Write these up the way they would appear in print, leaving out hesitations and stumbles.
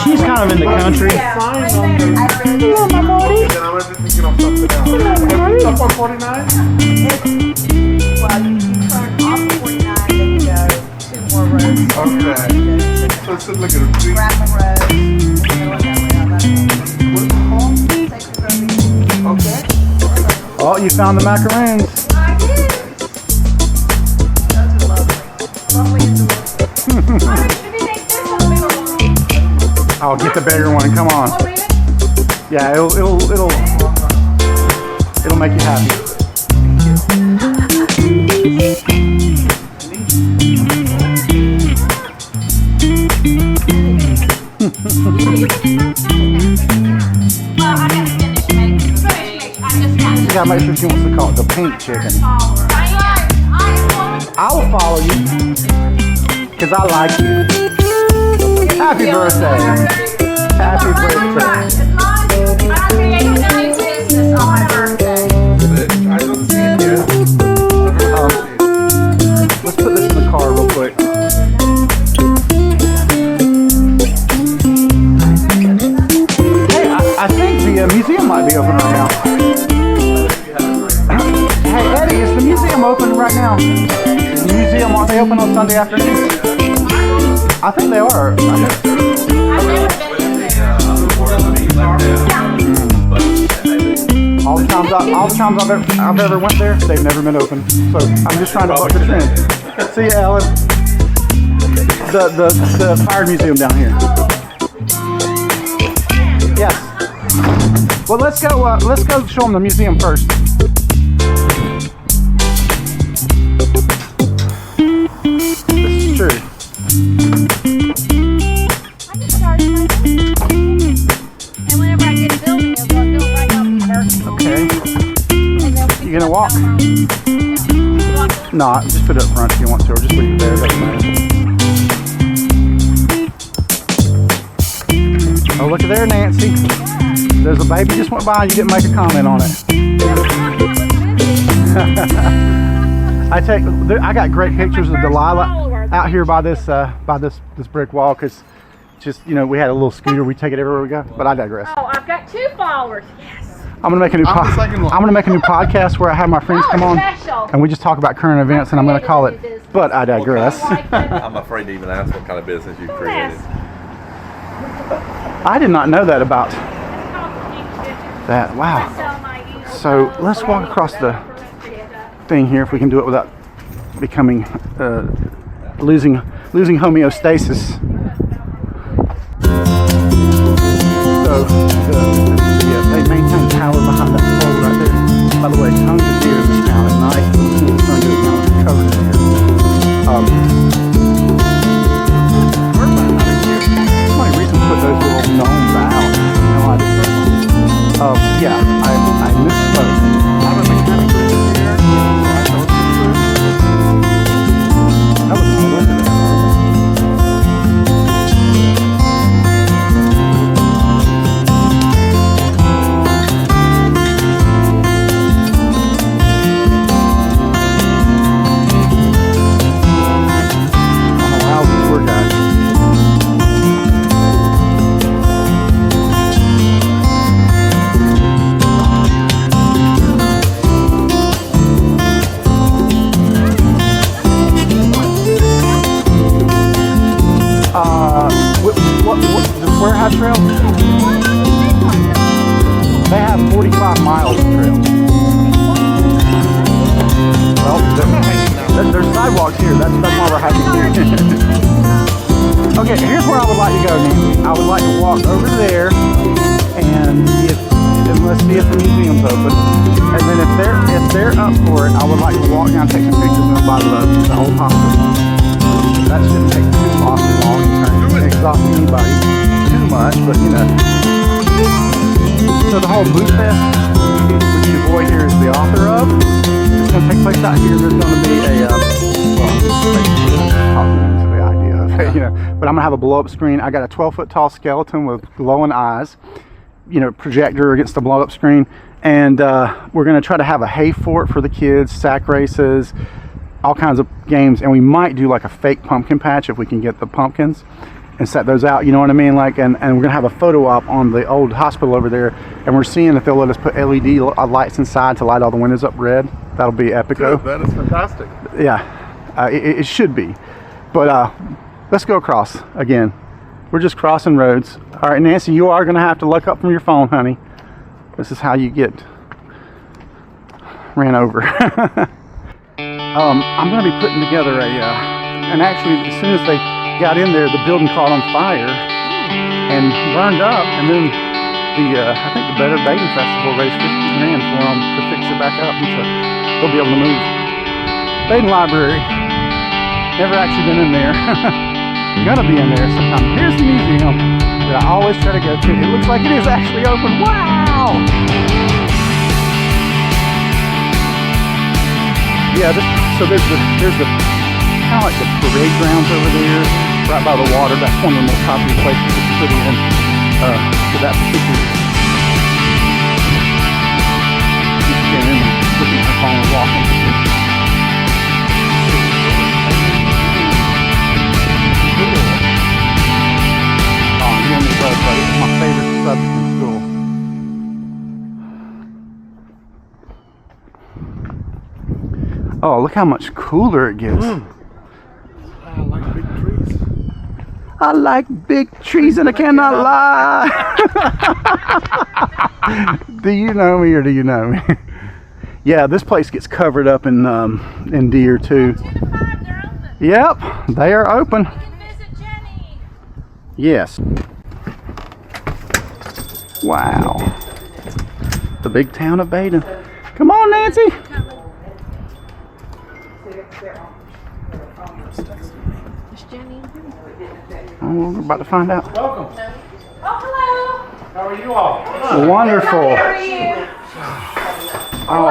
She's kind of in the country. Hello, my buddy. And then I was just thinking of something else. Up on 49? Well, you turn off 49 and go 2 more roads. Okay. So it's like a street. Gravel Road. Okay. Oh, you found the macaroons. I did. Those are lovely. Lovely and delicious. I'll get the bigger one. Come on. Yeah, it'll make you happy. You gotta make sure she wants to call it the pink chicken. I will follow you because I like you. Happy birthday. Happy birthday. I don't see it yet. Let's put this in the car real quick. Hey, I think the museum might be open right now. Hey, Eddie, is the museum open right now? The museum, aren't they open on Sunday afternoon? I think they are. All the times I've ever went there, they've never been open. So I'm just trying to buck the trend. See you, Alan. The fire museum down here. Yes. Well, let's go show them the museum first. This is true. And whenever I get a building, I'm going to build right up here. Okay. And then You gonna walk? No, just put it up front if you want to, or just leave it there. Doesn't matter. Oh, look at there, Nancy. There's a baby just went by and you didn't make a comment on it. I got great pictures of Delilah out here by this brick wall because just, you know, we had a little scooter. We take it everywhere we go. But I digress. Oh, I've got 2 followers. Yes. I'm gonna make a new podcast where I have my friends come on and we just talk about current events, and I'm gonna call it But I Digress. I'm afraid to even ask what kind of business you created. I did not know that about that. Wow. So let's walk across the thing here if we can do it without becoming losing homeostasis. So they maintain power behind that pole right there. By the way, tons of deer in this town at night. The sun goes down, it's covered in here. Somebody recently put those little gnomes out. No idea. Yeah, I misspoke. I'm a mechanic here. That was my weapon. Warehouse Trail? They have 45 miles of trail. Well, there's sidewalks here. That's why we're hiking here. Okay, here's where I would like to go, Nancy. I would like to walk over there and let's see if the museum's open. And then if they're up for it, I would like to walk down, take some pictures and by the old hospital. That shouldn't take too long and exhaust anybody too much, but you know. So the whole Boo Fest, which your boy here is the author of, it's going to take place out here. There's going to be the idea of it, you know. But I'm going to have a blow-up screen. I got a 12-foot tall skeleton with glowing eyes, you know, projector against the blow-up screen, and we're going to try to have a hay fort for the kids, sack races, all kinds of games, and we might do like a fake pumpkin patch if we can get the pumpkins. and set those out. You know what I mean? Like, and we're gonna have a photo op on the old hospital over there, and we're seeing if they'll let us put LED lights inside to light all the windows up red. That'll be epico. That is fantastic. Yeah, it should be. But let's go across again. We're just crossing roads. All right, Nancy, you are gonna have to look up from your phone, honey. This is how you get ran over. I'm gonna be putting together and actually as soon as they got in there, the building caught on fire and burned up, and then I think the Better Bathing Festival raised $50 grand for them to fix it back up, and so they'll be able to move. Baden Library, never actually been in there. Gonna be in there sometime. Here's the museum that I always try to go to. It looks like it is actually open. Wow! Yeah, so there's the kind of like the parade grounds over there, right by the water. That's one of the most popular places to put in for that particular. Looking at her phone and walking. It's my favorite subject in school. Oh, look how much cooler it gets. I like big trees. I like big trees and I cannot lie. Do you know me or do you know me? Yeah, this place gets covered up in deer too. 2 to 5, they're open. Yep, they are open. You can visit Jenny. Yes. Wow. The big town of Baden. Come on, Nancy. Is Jenny? Oh, we're about to find out. Welcome. Oh, hello. How are you all? Wonderful. How are you? Oh,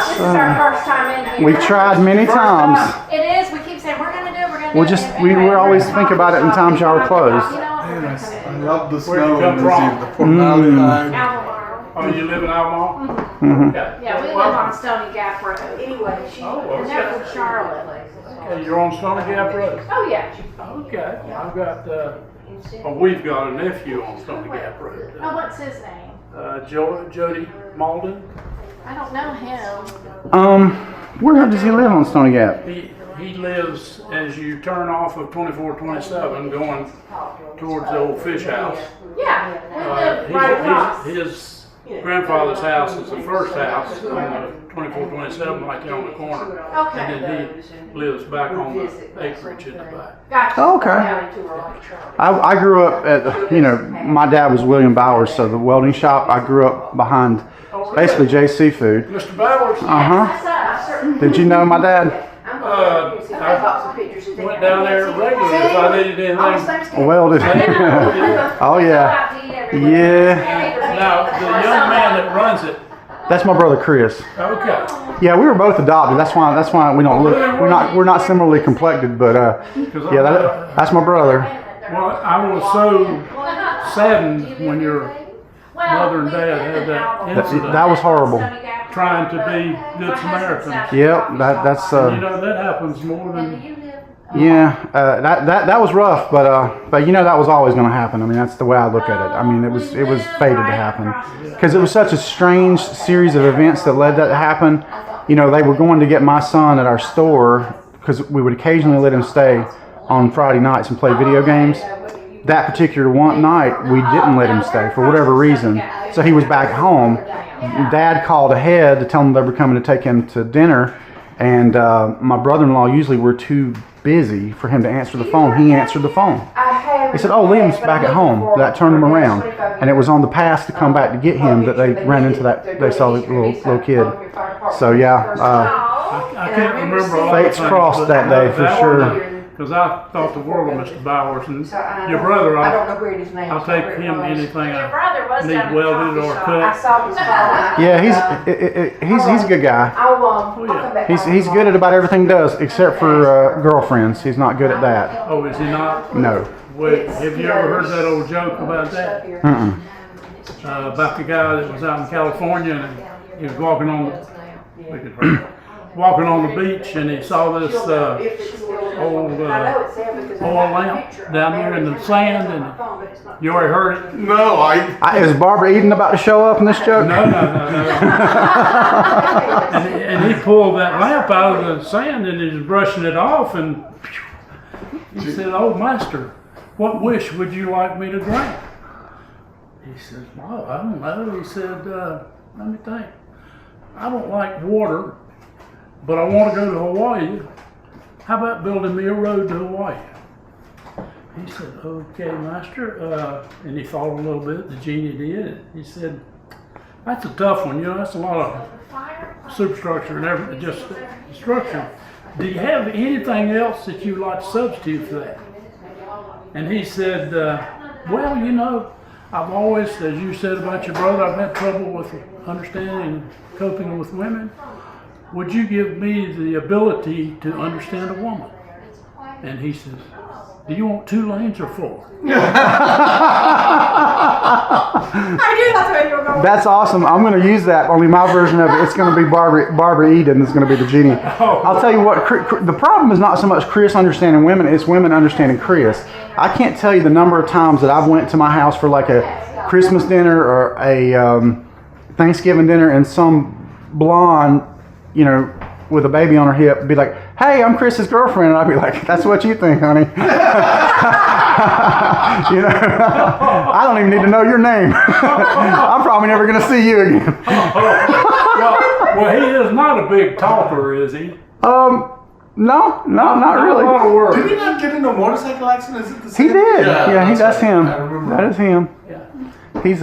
This is our first time in here. we've tried many times. It is. We keep saying we're gonna do it. We're gonna We'll do just it. we always think about it in times y'all are closed. You know, I love the Where'd you snow come and from? the Fort Valley line. Albemarle. Oh, you live in Albemarle? Mm-hmm. Yeah, we live on Stony Gap Road. Anyway, she. Oh, And they're okay. from Charlotte. Okay, you're on Stony Gap Road? Oh yeah. Okay, I've got, we've got a nephew on Stony Gap Road. Oh, what's his name? Jody Malden. I don't know him. Where does he live on Stony Gap? He lives as you turn off of 2427 going towards the old fish house. Yeah, we live right across. His grandfather's house is the first house on the 2427 right there on the corner. Okay. And then he lives back on the acreage in the back. Gotcha. Oh, okay. I grew up at, my dad was William Bowers, so the welding shop, I grew up behind basically Jay's Seafood. Mr. Bowers, Uh-huh. Did you know my dad? I went down there regularly if I needed anything. Welded. Oh, yeah. Yeah. Now, the young man that runs it, That's my brother Chris. okay. Yeah, we were both adopted. That's why we don't look. We're not similarly complected, but yeah, that's my brother. Well, I was so saddened when your mother and dad had that incident. That was horrible. Trying to be good Samaritans. Yep, that's That happens more than. yeah. That was rough, but that was always going to happen. I mean, that's the way I look at it. I mean, it was fated to happen because it was such a strange series of events that led that to happen. They were going to get my son at our store because we would occasionally let him stay on Friday nights and play video games. That particular one night, we didn't let him stay for whatever reason. So he was back home. Dad called ahead to tell him they were coming to take him to dinner, and my brother-in-law usually were too busy for him to answer the phone. He answered the phone. He said, "Oh, Liam's back at home." That turned him around, and it was on the pass to come back to get him that they ran into that. They saw the little kid. So yeah, I can't remember all fates the things, crossed but that day for sure. Because I thought the world of Mr. Bowers and your brother. I don't know where his name is. I'll take him anything Your I brother was need down at welded the or coffee shop. I cut. saw his phone. Yeah, he's a good guy. I'll come back. He's good at about everything he does except for girlfriends. He's not good at that. Oh, is he not? No. Wait, have you ever heard that old joke about that? About the guy that was out in California and he was walking on the, we could hurry. walking on the beach and he saw this old oil lamp down there in the sand, and you already heard it. No, Is Barbara Eden about to show up in this joke? No. and he pulled that lamp out of the sand and he was brushing it off, and he said, "Oh, master, what wish would you like me to grant?" He says, "Well, I don't know." He said, "Let me think. I don't like water, but I want to go to Hawaii. How about building me a road to Hawaii?" He said, "Okay, master." And he thought a little bit. The genie did. He said, "That's a tough one. You know, that's a lot of superstructure and everything, just structure. Do you have anything else that you'd like to substitute for that?" And he said, "Well, you know, I've always, as you said about your brother, I've had trouble with understanding and coping with women. Would you give me the ability to understand a woman?" And he says, "Do you want 2 lanes or 4?" I knew that's where you were going. That's awesome. I'm going to use that. Only my version of it. It's going to be Barbara Eden is going to be the genie. I'll tell you what. The problem is not so much Chris understanding women; it's women understanding Chris. I can't tell you the number of times that I've went to my house for like a Christmas dinner or a Thanksgiving dinner, and some blonde, you know, with a baby on her hip, be like, "Hey, I'm Chris's girlfriend," and I'd be like, "That's what you think, honey." You know, I don't even need to know your name. I'm probably never going to see you again. Well, he is not a big talker, is he? No, not really. A lot of words. Did he not get in a motorcycle accident? Is it the same? He did. Yeah, that's him. I remember. That is him. Yeah. He's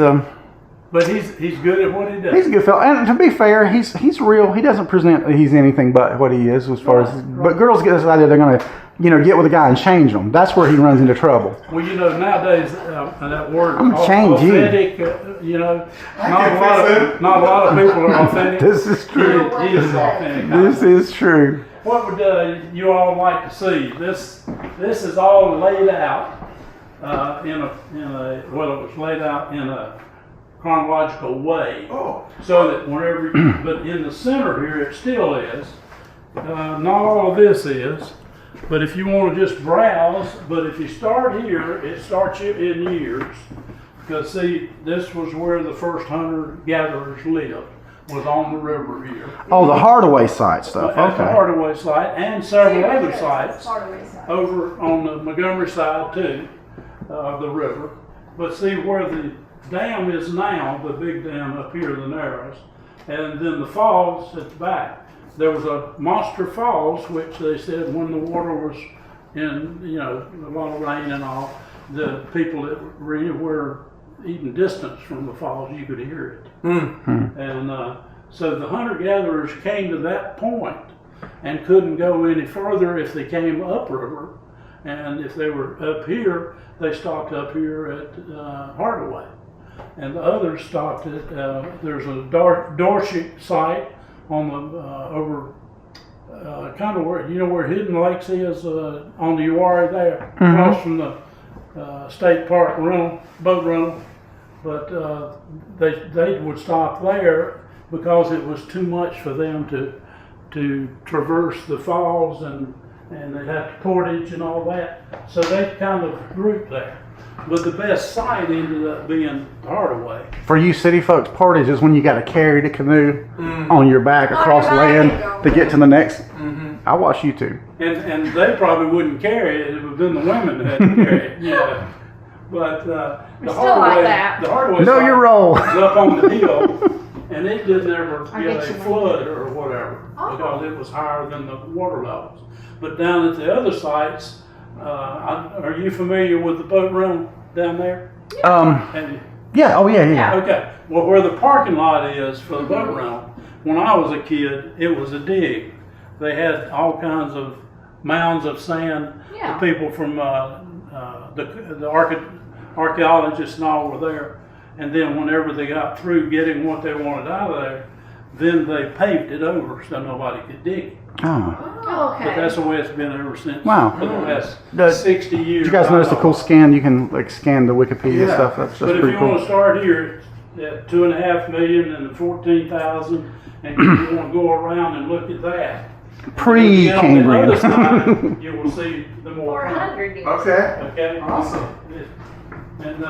But he's good at what he does. He's a good fellow, and to be fair, he's real. He doesn't present that he's anything but what he is, as far as. But girls get this idea they're going to, you know, get with a guy and change them. That's where he runs into trouble. Well, you know, nowadays that word I'm change you. authentic, you know, not a lot of people are authentic. This is true. He is authentic. This is true. What would you all like to see? This is all laid out in a it was laid out in a chronological way, so that whenever, but in the center here it still is. Not all of this is, but if you want to just browse, but if you start here, it starts you in years, because see, this was where the first hunter-gatherers lived, was on the river here. Oh, the Hardaway site stuff. At the Okay. Hardaway site and several other sites over on the Montgomery side too, of the river. But see where the dam is now, the big dam up here, the Narrows, and then the falls at the back. There was a monster falls, which they said when the water was in, you know, a lot of rain and all, the people that were anywhere even distance from the falls, you could hear it. And so the hunter-gatherers came to that point and couldn't go any further if they came upriver, and if they were up here, they stopped up here at Hardaway. And the others stopped at, there's a Dorshik site on the, over, kind of where, you know where Hidden Lakes is, on the Uwharrie there, across from the state park boat rental. But they would stop there because it was too much for them to traverse the falls, and they'd have to portage and all that. So they kind of grouped there. But the best site ended up being Hardaway. For you city folks, portage is when you got to carry the canoe on your back across land to get to the next. I watch YouTube. And they probably wouldn't carry it. It would have been the women that had to carry it. Yeah. But the still like that. Hardaway Know site your role. was up on the hill, and it didn't ever get a flood or whatever because it was higher than the water levels. But down at the other sites, are you familiar with the boat rental down there? And, Yeah. Oh, yeah. okay. Well, where the parking lot is for the boat rental, when I was a kid, it was a dig. They had all kinds of mounds of sand. Yeah. The people from the archaeologists and all were there. And then whenever they got through getting what they wanted out of there, then they paved it over so nobody could dig it. Oh. Okay. But that's the way it's been ever since. Wow. For the last The- 60 years. Did you guys notice the cool scan? You can like scan the Wikipedia stuff. That's But if pretty you want cool. to start here at 2.5 million and 14,000, and you want to go around and look at that. Pre-Cambrian. On the other side, you will see the more. 400 years. Okay. Okay? Awesome. And,